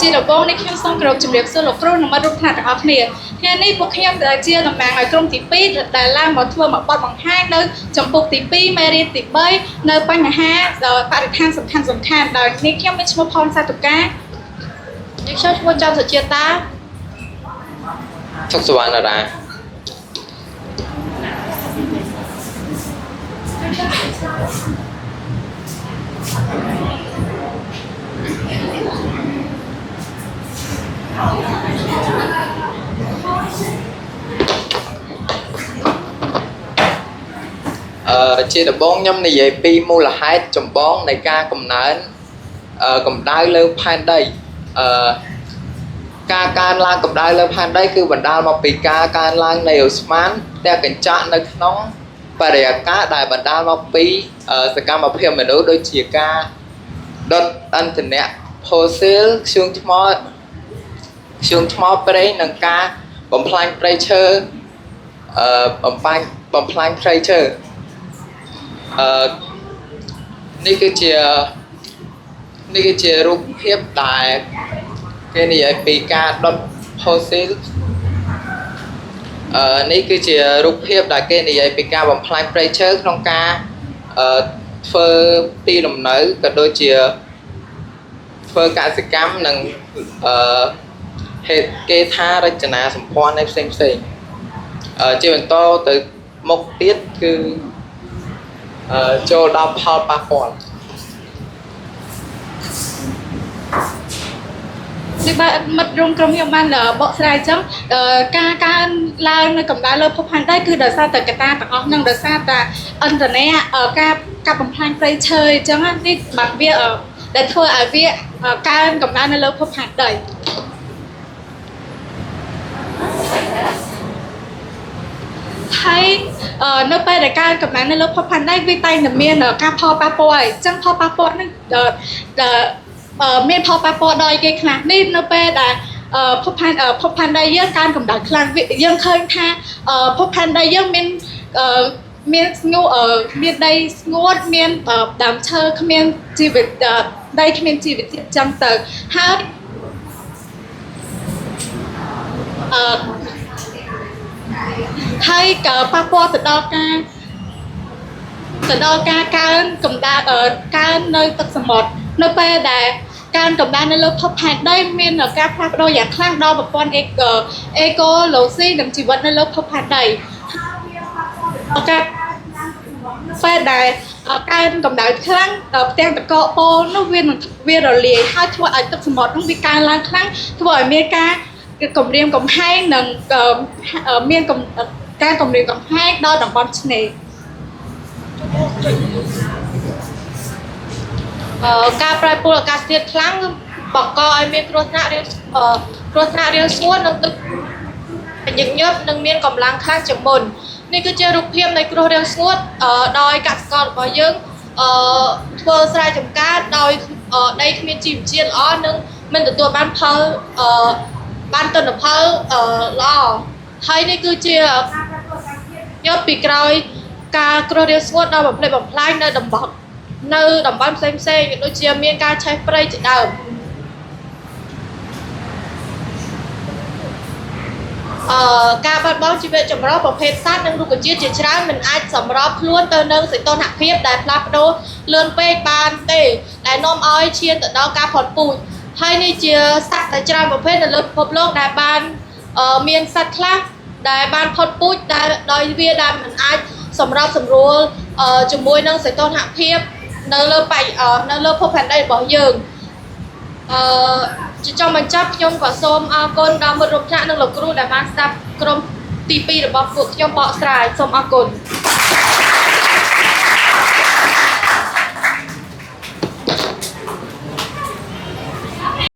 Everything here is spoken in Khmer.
ជាដំបូងនេះខ្ញុំសូមគោរពជំរាបសួរលោកគ្រូនិងមិត្តរួមថ្នាក់ទាំងអស់គ្នាថ្ងៃនេះពួកខ្ញុំជាតំណាងឲ្យក្រុមទី2ដែលឡើងមកធ្វើមកបទបង្ហាញនៅចំពុកទី2មេរៀនទី3នៅបញ្ហាបរិស្ថានសំខាន់ដោយនេះខ្ញុំមានឈ្មោះផនសាតុកានេះខ្ញុំឈ្មោះច័ន្ទសុជាតា សុខសវណ្ណរា ជាដំបូងខ្ញុំនិយាយពីមូលហេតុចម្បងនៃការកំណើនកម្ដៅលើផែនដីការកើនឡើងកម្ដៅលើផែនដីគឺបណ្ដាលមកពីការកើនឡើងនៃឧស្ម័នផ្ទះកញ្ចក់នៅក្នុងបរិយាកាសដែលបណ្ដាលមកពីសកម្មភាពមនុស្សដូចជាការដុតឥន្ធនៈផូស៊ីលធ្យូងថ្មព្រៃនិងការបំផ្លាញព្រៃឈើបំផ្លាញព្រៃឈើនេះគឺជារូបភាពដែលគេនិយាយពីការដុតផូស៊ីលនេះគឺជារូបភាពដែលគេនិយាយពីការបំផ្លាញព្រៃឈើក្នុងការធ្វើទីលំនៅក៏ដូចជាធ្វើកសិកម្មនិងហេតុគេថារចនាសម្ព័ន្ធនៃផ្សេងជាបន្តទៅមុខទៀតគឺចូលដល់ផលប៉ះពាល់នេះបាទមិត្តរួមក្រុមខ្ញុំបានបកស្រាយអញ្ចឹងការកើនឡើងនៅកម្ដៅលើភពផែនដីគឺដោយសារតែកត្តាទាំងអស់ហ្នឹងដោយសារតែអន្តរជាតិការកាប់បំផ្លាញព្រៃឈើអញ្ចឹងនេះបាទវាដែលធ្វើឲ្យវាកើនកម្ដៅនៅលើភពផែនដីហើយនៅពេលដែលកើនកម្ដៅនៅលើភពផែនដីវាតែងតែមានការផលប៉ះពាល់អញ្ចឹងផលប៉ះពាល់ហ្នឹងមានផលប៉ះពាល់ដល់គេខ្លះនេះនៅពេលដែលភពផែនដីយើងកើនកម្ដៅខ្លាំងយើងឃើញថាភពផែនដីយើងមានស្ងួតមានដីស្ងួតមានដើមឈើគ្មានជីវិតដីគ្មានជីវិតអញ្ចឹងទៅហើយក៏ប៉ះពាល់ទៅដល់ការកើនកម្ដៅកើននៅទឹកសមុទ្រនៅពេលដែលកើនកម្ដៅនៅលើភពផែនដីមានការផ្លាស់ប្ដូរយ៉ាងខ្លាំងដល់ប្រព័ន្ធអេកូឡូស៊ីនិងជីវិតនៅលើភពផែនដីការពេលដែលកើនកម្ដៅខ្លាំងផ្ទាំងតកប៉ូលនោះវារលាយហើយធ្វើឲ្យទឹកសមុទ្រនោះវាកើនឡើងខ្លាំងធ្វើឲ្យមានការគម្រាមកំហែងនិងមានការគម្រាមកំហែងដល់តំបន់ឆ្នេរការប្រែប្រួលអាកាសធាតុខ្លាំងបង្កឲ្យមានគ្រោះថ្នាក់រាលស្ងួតនិងទឹកញឹកញាប់និងមានកម្លាំងខ្លាំងជាងមុននេះគឺជារូបភាពនៃគ្រោះរាលស្ងួតដោយកសិកររបស់យើងធ្វើស្រែចម្ការដោយដីគ្មានជីវជាតិល្អនិងមិនទទួលបានផលបានទិន្នផលល្អហើយនេះគឺជាយកពីក្រោយការគ្រោះរាលស្ងួតដល់បំផ្លិចបំផ្លាញនៅតំបន់ផ្សេងដូចជាមានការឆេះព្រៃជាដើមការបាត់បង់ជីវៈចម្រុះប្រភេទសត្វនិងរុក្ខជាតិជាច្រើនមិនអាចសម្របខ្លួនទៅនឹងសីតុណ្ហភាពដែលផ្លាស់ប្ដូរលឿនពេកបានទេដែលនាំឲ្យឈានទៅដល់ការផុតពូជហើយនេះជាសត្វតែច្រើនប្រភេទនៅលើពិភពលោកដែលបានមានសត្វខ្លះដែលបានផុតពូជដោយវាដែលមិនអាចសម្របសម្រួលជាមួយនឹងសីតុណ្ហភាពនៅលើភពផែនដីរបស់យើងជាចុងបញ្ចប់ខ្ញុំក៏សូមអរគុណដល់មិត្តរួមថ្នាក់និងលោកគ្រូដែលបានស្ដាប់ក្រុមទី2របស់ពួកខ្ញុំបកស្រាយសូមអរគុណ